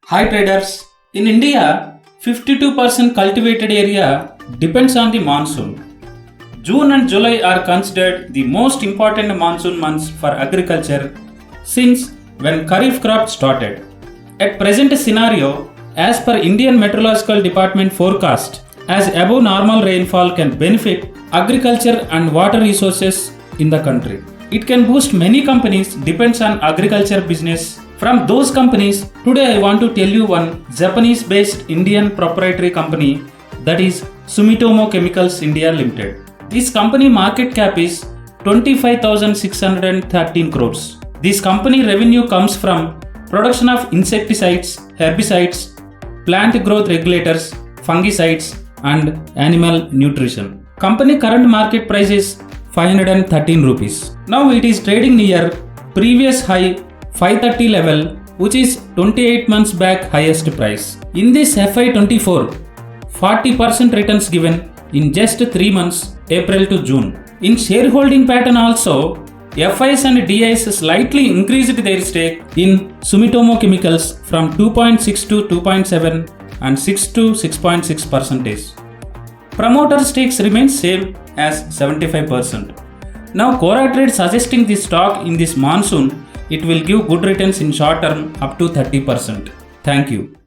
Hi traders, in India, 52% cultivated area depends on the monsoon. June and July are considered the most important monsoon months for agriculture since when Kharif crop started. At present scenario, as per Indian Meteorological Department forecast, as above normal rainfall can benefit agriculture and water resources in the country. It can boost many companies depends on agriculture business. From those companies, today I want to tell you one Japanese based Indian proprietary company, that is Sumitomo Chemicals India Limited. This company market cap is 25,613 crores. This company revenue comes from production of insecticides, herbicides, plant growth regulators, fungicides and animal nutrition. Company current market price is 513 rupees. Now it is trading near previous high 530 level, which is 28 months back highest price. In this FY24, 40% returns given in just 3 months, April to June. In shareholding pattern also, FIs and DIs slightly increased their stake in Sumitomo Chemicals from 2.6 to 2.7 and 6 to 6.6%. Promoter stakes remain same as 75%. Now Quora Trade suggesting this stock in this monsoon, it will give good returns in short term up to 30%. Thank you.